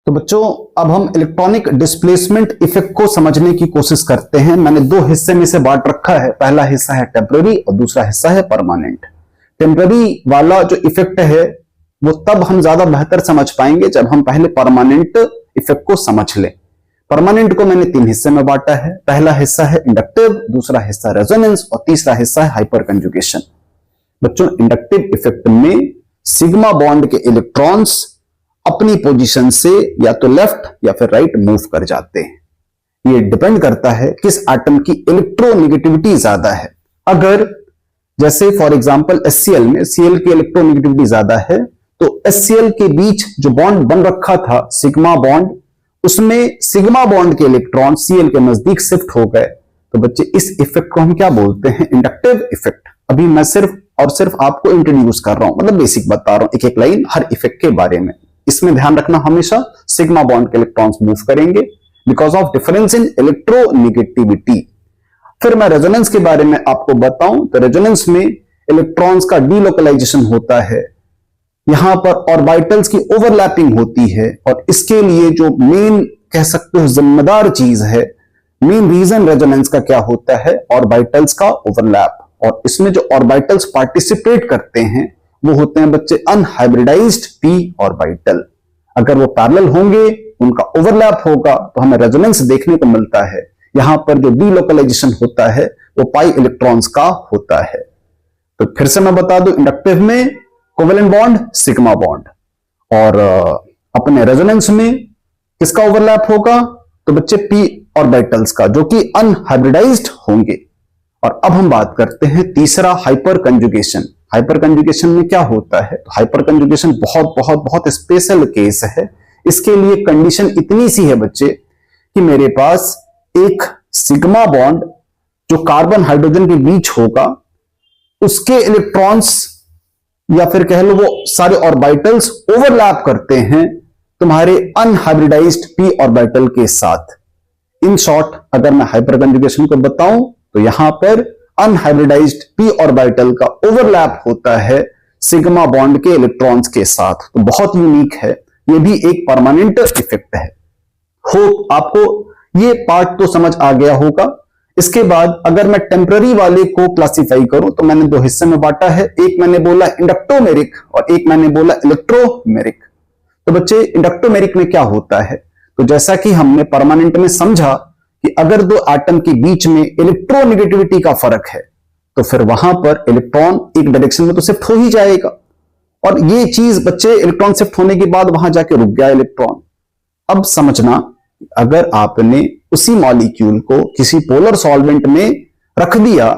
तो बच्चों अब हम इलेक्ट्रॉनिक डिस्प्लेसमेंट इफेक्ट को समझने की कोशिश करते हैं। मैंने दो हिस्से में से बांट रखा है, पहला हिस्सा है टेम्पररी और दूसरा हिस्सा है परमानेंट। टेम्पररी वाला जो इफेक्ट है वो तब हम ज्यादा बेहतर समझ पाएंगे जब हम पहले परमानेंट इफेक्ट को समझ लें। परमानेंट को मैंने तीन हिस्से में बांटा है, पहला हिस्सा है इंडक्टिव, दूसरा हिस्सा रेजोनेंस और तीसरा हिस्सा है हाइपर कंजुगेशन। बच्चों इंडक्टिव इफेक्ट में सिग्मा बॉन्ड के इलेक्ट्रॉन्स अपनी पोजीशन से या तो लेफ्ट या फिर राइट मूव कर जाते हैं। ये डिपेंड करता है किस एटम की इलेक्ट्रोनेगेटिविटी ज्यादा है। अगर जैसे फॉर एग्जांपल HCl में Cl की इलेक्ट्रोनेगेटिविटी ज्यादा है तो HCl के बीच जो बॉन्ड बन रखा था सिग्मा बॉन्ड, उसमें सिग्मा बॉन्ड के इलेक्ट्रॉन Cl के नजदीक शिफ्ट हो गए। तो बच्चे इस इफेक्ट को हम क्या बोलते हैं? Inductive effect. अभी मैं सिर्फ और सिर्फ आपको इंट्रोड्यूस कर रहा हूं, मतलब बेसिक बता रहा हूं, एक एक लाइन हर इफेक्ट के बारे में। इसमें ध्यान रखना हमेशा सिग्मा बॉन्ड के इलेक्ट्रॉन्स मूव करेंगे because of difference in electronegativity. फिर मैं रेजोनेंस के बारे में आपको बताऊं तो रेजोनेंस में इलेक्ट्रॉन्स का डीलोकलाइजेशन होता है, यहां पर ऑर्बिटल्स की ओवरलैपिंग होती है और इसके लिए जो मेन कह सकते हो जिम्मेदार चीज है, मेन रीजन रेजोनेंस का क्या होता है? ऑर्बिटल्स का ओवरलैप। और इसमें जो ऑर्बिटल्स पार्टिसिपेट करते हैं वो होते हैं बच्चे अनहाइब्रिडाइज्ड p ऑर्बिटल। अगर वो पैरेलल होंगे, उनका ओवरलैप होगा तो हमें रेजोनेंस देखने को मिलता है। यहां पर जो डीलोकलाइजेशन होता है वो पाई इलेक्ट्रॉन्स का होता है। तो फिर से मैं बता दूं, इंडक्टिव में कोवेलेंट बॉन्ड सिग्मा बॉन्ड और अपने रेजोनेंस में किसका ओवरलैप होगा? तो बच्चे p ऑर्बिटल्स का, जो कि अनहाइब्रिडाइज्ड होंगे। और अब हम बात करते हैं तीसरा हाइपर कंजुगेशन। हाइपर कंजुगेशन में क्या होता है? तो हाइपर कंजुगेशन बहुत बहुत बहुत स्पेशल केस है। इसके लिए कंडीशन इतनी सी है बच्चे कि मेरे पास एक सिग्मा बॉन्ड जो कार्बन हाइड्रोजन के बीच होगा, उसके इलेक्ट्रॉन्स या फिर कह लो वो सारे ऑर्बिटल्स ओवरलैप करते हैं तुम्हारे अनहाइब्रिडाइज्ड p ऑर्बिटल के साथ। इन शॉर्ट अगर मैं हाइपर कंजुगेशन को बताऊं तो यहां पर अनहाइब्रिडाइज्ड p ऑर्बिटल का ओवरलैप होता है सिग्मा बॉन्ड के इलेक्ट्रॉन्स के साथ। तो बहुत यूनिक है, ये भी एक परमानेंट इफेक्ट है। होप आपको ये पार्ट तो समझ आ गया होगा। इसके बाद अगर मैं टेम्पररी वाले को क्लासिफाई करूं तो मैंने दो हिस्से में बांटा है, एक मैंने बोला इंडक्टोमेरिक और एक मैंने बोला इलेक्ट्रोमेरिक। तो बच्चे इंडक्टोमेरिक में क्या होता है? तो जैसा कि हमने परमानेंट में समझा कि अगर दो एटम के बीच में इलेक्ट्रोनेगेटिविटी का फर्क है तो फिर वहां पर इलेक्ट्रॉन एक डायरेक्शन में तो शिफ्ट हो ही जाएगा। और ये चीज बच्चे इलेक्ट्रॉन शिफ्ट होने के बाद वहां जाके रुक गया इलेक्ट्रॉन। अब समझना, अगर आपने उसी मॉलिक्यूल को किसी पोलर सॉल्वेंट में रख दिया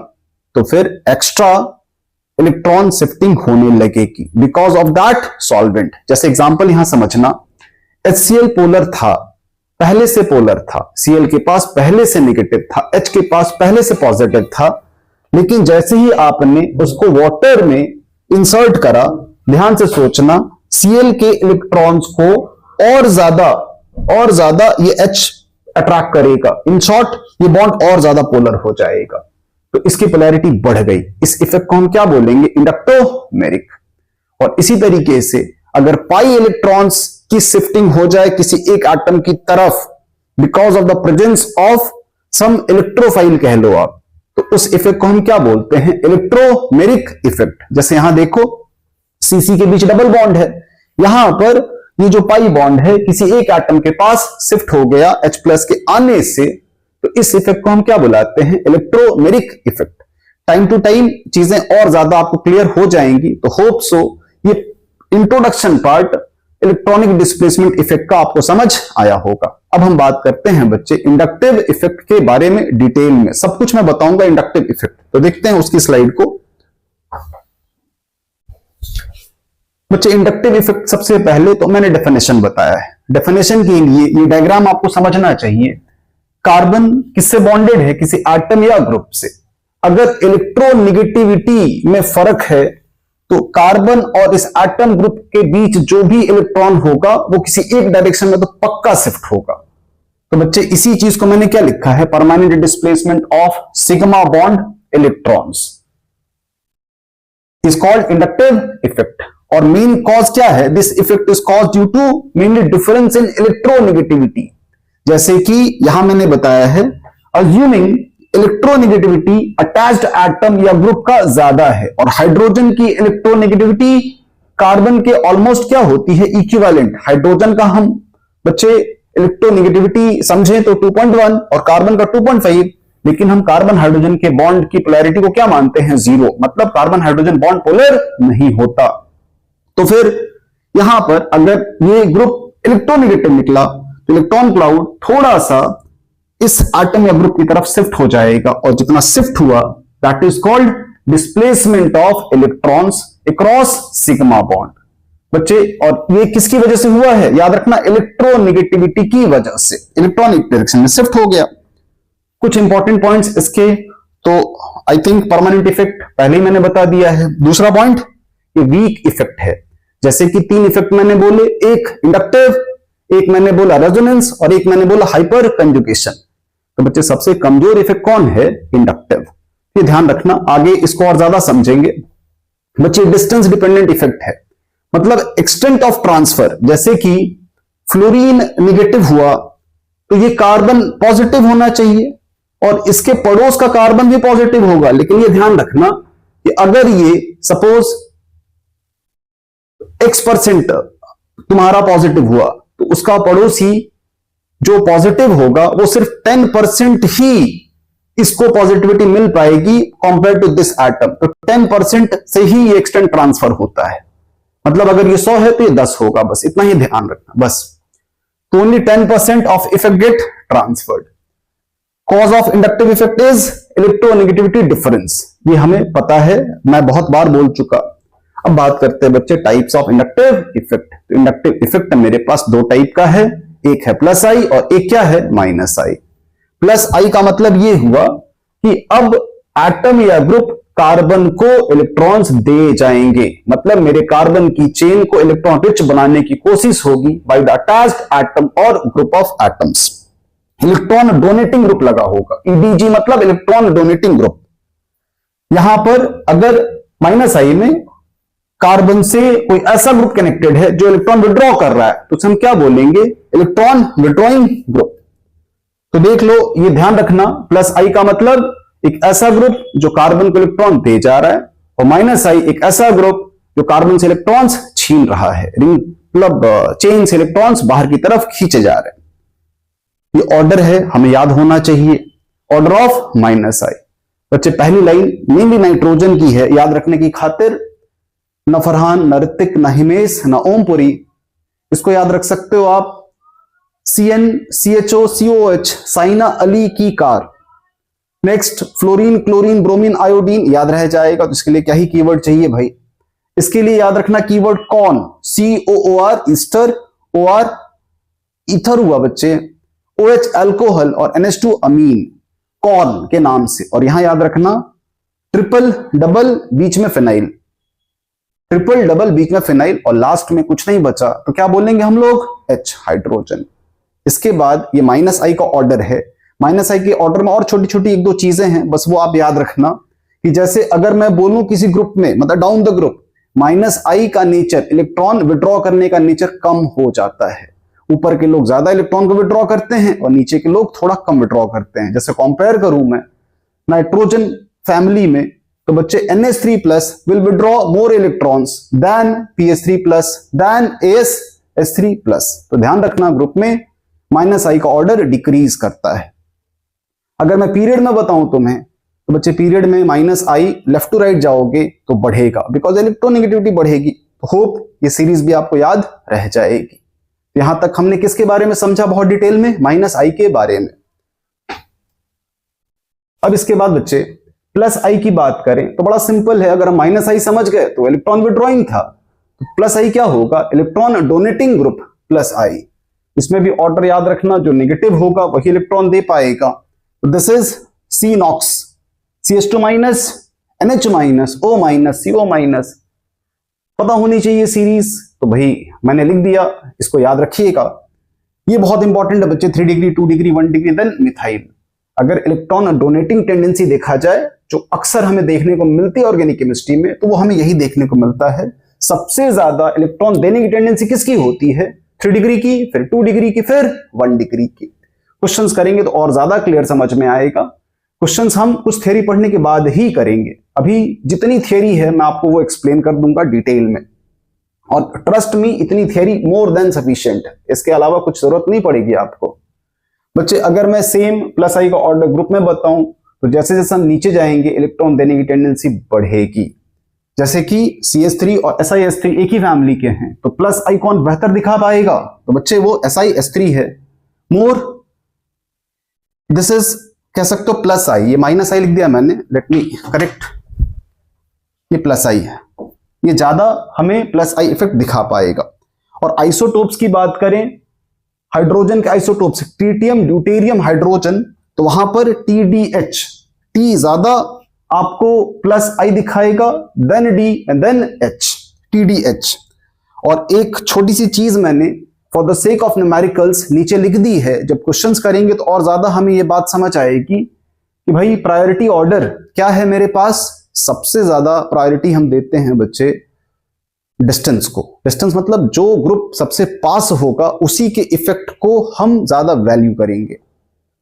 तो फिर एक्स्ट्रा इलेक्ट्रॉन शिफ्टिंग होने लगेगी बिकॉज ऑफ दैट सॉल्वेंट। जैसे एग्जांपल यहां समझना, HCl पोलर था, पहले से पोलर था, Cl के पास पहले से नेगेटिव था, H के पास पहले से पॉजिटिव था, लेकिन जैसे ही आपने उसको वाटर में इंसर्ट करा, ध्यान से सोचना, Cl के इलेक्ट्रॉन्स को और ज्यादा ये H अट्रैक्ट करेगा। इन शॉर्ट ये बॉन्ड और ज्यादा पोलर हो जाएगा, तो इसकी पोलैरिटी बढ़ गई। इस इफेक्ट को हम क्या बोलेंगे? इंडक्टोमेरिक। और इसी तरीके से अगर पाई इलेक्ट्रॉन्स की शिफ्टिंग हो जाए किसी एक एटम की तरफ because of the presence of some electrophile कह लो आप, तो उस इफेक्ट को हम क्या बोलते हैं? Electromeric effect. जैसे यहां देखो CC के बीच डबल बॉन्ड है, यहां पर ये जो पाई बॉन्ड है किसी एक एटम के पास शिफ्ट हो गया H प्लस के आने से, तो इस इफेक्ट को हम क्या बुलाते हैं? Electromeric effect. Time to time चीजें और ज्यादा आपको क्लियर हो जाएंगी। तो होप सो ये introduction part electronic displacement effect का आपको समझ आया होगा। अब हम बात करते हैं बच्चे इंडक्टिव इफेक्ट के बारे में डिटेल में। सब कुछ मैं बताऊंगा इंडक्टिव इफेक्ट। तो देखते हैं उसकी स्लाइड को। बच्चे इंडक्टिव इफेक्ट सबसे पहले तो मैंने डेफिनेशन बताया है। डेफिनेशन के लिए ये डायग्राम आपको समझना चाहिए। कार्बन किससे बॉन्डेड है? किसी एटम या ग्रुप से। अगर इलेक्ट्रोनेगेटिविटी में फर्क है तो कार्बन और इस एटम ग्रुप के बीच जो भी इलेक्ट्रॉन होगा वो किसी एक डायरेक्शन में तो पक्का शिफ्ट होगा। तो बच्चे इसी चीज को मैंने क्या लिखा है? Permanent displacement of sigma bond electrons is called inductive effect. और मेन कॉज क्या है? This effect is cause due to mainly difference in electronegativity. जैसे कि यहां मैंने बताया है, अज्यूमिंग इलेक्ट्रोनेगेटिविटी अटैच्ड एटम या ग्रुप का ज्यादा है और हाइड्रोजन की इलेक्ट्रोनेगेटिविटी कार्बन के ऑलमोस्ट क्या होती है? इक्विवेलेंट। हाइड्रोजन का हम बच्चे इलेक्ट्रोनेगेटिविटी समझें तो 2.1 और कार्बन का 2.5, लेकिन हम कार्बन हाइड्रोजन के बॉन्ड की पोलैरिटी को क्या मानते हैं? 0। मतलब कार्बन हाइड्रोजन बॉन्ड पोलर नहीं होता। तो फिर यहां पर अगर ये ग्रुप इलेक्ट्रोनेगेटिव निकला तो इलेक्ट्रॉन क्लाउड थोड़ा सा इस एटम या ग्रुप की तरफ शिफ्ट हो जाएगा, और जितना शिफ्ट हुआ that is called displacement of electrons across sigma bond. बच्चे, और ये किसकी वजह से हुआ है? याद रखना, इलेक्ट्रोनेगेटिविटी की वजह से इलेक्ट्रॉनिक डायरेक्शन में शिफ्ट हो गया। कुछ इंपॉर्टेंट पॉइंट्स इसके, तो आई थिंक परमानेंट इफेक्ट पहले ही मैंने बता दिया है। दूसरा पॉइंट, ये वीक इफेक्ट है। जैसे कि 3 इफेक्ट मैंने बोले, एक इंडक्टिव, एक मैंने बोला रेजोनेंस, और एक मैंने बोला हाइपर कंजुगेशन। तो बच्चे सबसे कमजोर इफेक्ट कौन है? इंडक्टिव। ये ध्यान रखना, आगे इसको और ज्यादा समझेंगे। बच्चे डिस्टेंस डिपेंडेंट इफेक्ट है, मतलब एक्सटेंट ऑफ ट्रांसफर। जैसे कि फ्लोरीन निगेटिव हुआ तो ये कार्बन पॉजिटिव होना चाहिए और इसके पड़ोस का कार्बन भी पॉजिटिव होगा, लेकिन ये ध्यान रखना कि अगर ये सपोज X% तुम्हारा पॉजिटिव हुआ तो उसका पड़ोसी जो पॉजिटिव होगा वो सिर्फ 10% ही इसको पॉजिटिविटी मिल पाएगी कंपेयर टू दिस एटम। तो 10% से ही ये एक्सटेंट ट्रांसफर होता है। मतलब अगर ये 100 है तो ये 10 होगा, बस इतना ही ध्यान रखना बस। तो only 10% of effect get transferred. Cause of inductive effect is electronegativity difference. ये हमें पता है, मैं बहुत बार बोल चुका। अब बात करते हैं बच्चे टाइप्स ऑफ इंडक्टिव इफेक्ट। तो इंडक्टिव इफेक्ट मेरे पास 2 टाइप का है, एक है प्लस आई और एक क्या है? माइनस आई। प्लस आई का मतलब ये हुआ कि अब एटम या ग्रुप कार्बन को इलेक्ट्रॉन्स दे जाएंगे, मतलब मेरे कार्बन की चेन को इलेक्ट्रॉन रिच बनाने की कोशिश होगी बाय द अटैच्ड एटम और group of atoms. Electron donating group लगा होगा, ईडीजी मतलब इलेक्ट्रॉन डोनेटिंग ग्रुप। यहां पर अगर माइनस आई में कार्बन से कोई ऐसा ग्रुप कनेक्टेड है जो इलेक्ट्रॉन विड्रॉ कर रहा है तो उसे हम क्या बोलेंगे? Electron withdrawing group. तो देख लो, ये ध्यान रखना, प्लस आई का मतलब एक ऐसा ग्रुप जो कार्बन को इलेक्ट्रॉन दे जा रहा है, और माइनस आई एक ऐसा ग्रुप जो कार्बन से इलेक्ट्रॉन्स छीन रहा है, मतलब चेन से इलेक्ट्रॉन्स बाहर की तरफ खींचे जा रहे हैं। ये ऑर्डर है, हमें याद होना चाहिए, ऑर्डर ऑफ माइनस आई। बच्चे पहली लाइन मेनली नाइट्रोजन की है, याद रखने की खातिर। न फरहान, न ऋतिक, न हिमेश, न ओमपुरी, इसको याद रख सकते हो आप। CN, CHO, COH, Saina Ali की car. Next fluorine, chlorine, bromine, iodine याद रह जाएगा। तो इसके लिए क्या ही कीवर्ड चाहिए भाई? इसके लिए याद रखना keyword con, COOR ester, OR ether हुआ बच्चे, OH अल्कोहल और NH2 अमीन, कॉन के नाम से। और यहां याद रखना ट्रिपल डबल बीच में फिनाइल, ट्रिपल डबल बीच में फिनाइल, और लास्ट में कुछ नहीं बचा तो क्या बोलेंगे हम लोग? H hydrogen. इसके बाद ये माइनस आई का ऑर्डर है। माइनस आई के ऑर्डर में और छोटी छोटी 1-2 चीजें हैं, बस वो आप याद रखना कि जैसे अगर मैं बोलूं किसी ग्रुप में, मतलब डाउन द ग्रुप, माइनस आई का नेचर, इलेक्ट्रॉन विड्रॉ करने का नेचर कम हो जाता है। ऊपर के लोग ज्यादा इलेक्ट्रॉन को विड्रॉ करते हैं और नीचे के लोग थोड़ा कम विड्रॉ करते हैं। जैसे कंपेयर करूं मैं नाइट्रोजन फैमिली में, तो बच्चे NH3+ will withdraw more electrons than PH3+ than AsH3+। तो ध्यान रखना ग्रुप में माइनस आई का ऑर्डर डिक्रीज करता है। अगर मैं पीरियड में बताऊं तुम्हें, तो बच्चे पीरियड में minus I left to right जाओगे तो बढ़ेगा, बिकॉज इलेक्ट्रोनेगेटिविटी बढ़ेगी। तो होप ये सीरीज भी आपको याद रह जाएगी। यहां तक हमने किसके बारे में समझा बहुत डिटेल में? माइनस आई के बारे में। अब इसके बाद बच्चे प्लस आई की बात करें तो बड़ा सिंपल है। अगर हम माइनस आई समझ गए तो इलेक्ट्रॉन विड्रॉइंग था, तो प्लस आई क्या होगा? इलेक्ट्रॉन डोनेटिंग ग्रुप प्लस आई। इसमें भी ऑर्डर याद रखना, जो नेगेटिव होगा वही इलेक्ट्रॉन दे पाएगा। तो दिस इज C नॉक्स, CH2-, NH-, O-, CO-। पता होनी चाहिए सीरीज, तो भाई मैंने लिख दिया, इसको याद रखिएगा। ये बहुत इंपॉर्टेंट है बच्चे, 3 degree, 2 degree, 1 degree, then methyl. अगर इलेक्ट्रॉन डोनेटिंग टेंडेंसी देखा जाए, जो अक्सर हमें देखने को मिलती है ऑर्गेनिक केमिस्ट्री में, तो वो हमें यही देखने को मिलता है सबसे ज्यादा इलेक्ट्रॉन देने की टेंडेंसी किसकी होती है? 3 डिग्री की, फिर 2 डिग्री की, फिर 1 डिग्री की। क्वेश्चंस करेंगे तो और ज्यादा क्लियर समझ में आएगा। क्वेश्चंस हम कुछ थ्योरी पढ़ने के बाद ही करेंगे। अभी जितनी थ्योरी है मैं आपको वो एक्सप्लेन कर दूंगा डिटेल में, और ट्रस्ट मी इतनी थ्योरी मोर देन सफिशिएंट है, इसके अलावा कुछ जरूरत नहीं पड़ेगी आपको। बच्चे अगर मैं सेम प्लस आई का ऑर्डर ग्रुप में बताऊं तो जैसे जैसे हम नीचे जाएंगे इलेक्ट्रॉन देने की टेंडेंसी बढ़ेगी। जैसे कि CH3 और SiS3 एक ही फैमिली के हैं तो प्लस आई कौन बेहतर दिखा पाएगा? तो बच्चे वो SiS3 है। मोर दिस इज कह सकते हो प्लस आई, ये माइनस आई लिख दिया मैंने, लेट मी करेक्ट, ये प्लस आई है, ये ज्यादा हमें प्लस आई इफेक्ट दिखा पाएगा। और आइसोटोप्स की बात करें, हाइड्रोजन के आइसोटोप्स ट्रिटियम, ड्यूटेरियम, हाइड्रोजन, तो वहां पर TDH, टी ज्यादा आपको प्लस आई दिखाएगा, then D and then H, TDH। और एक छोटी सी चीज मैंने for the sake of numericals नीचे लिख दी है, जब क्वेश्चंस करेंगे तो और ज्यादा हमें ये बात समझ आएगी कि भाई प्रायोरिटी ऑर्डर क्या है मेरे पास। सबसे ज्यादा प्रायोरिटी हम देते हैं बच्चे डिस्टेंस को। डिस्टेंस मतलब जो ग्रुप सबसे पास होगा उसी के इफेक्ट को हम ज्यादा वैल्यू करेंगे।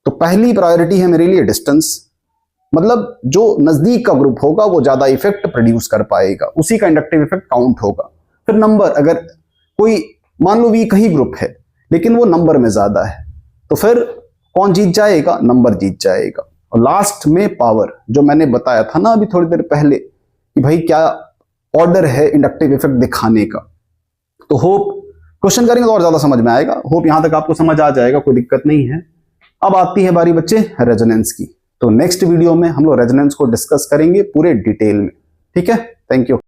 तो पहली प्रायोरिटी है मेरे लिए डिस्टेंस, मतलब जो नजदीक का ग्रुप होगा वो ज्यादा इफेक्ट प्रोड्यूस कर पाएगा, उसी का इंडक्टिव इफेक्ट काउंट होगा। फिर नंबर, अगर कोई मान लो वीक ही ग्रुप है लेकिन वो नंबर में ज्यादा है तो फिर कौन जीत जाएगा? नंबर जीत जाएगा। और लास्ट में पावर, जो मैंने बताया था ना अभी थोड़ी देर पहले कि भाई क्या ऑर्डर है इंडक्टिव इफेक्ट दिखाने का। तो होप क्वेश्चन करेंगे तो और ज्यादा समझ में आएगा। होप यहां तक आपको समझ आ जाएगा, कोई दिक्कत नहीं है। अब आती है बारी बच्चे रेजोनेंस की। तो नेक्स्ट वीडियो में हम लोग रेजोनेंस को डिस्कस करेंगे पूरे डिटेल में। ठीक है, थैंक यू।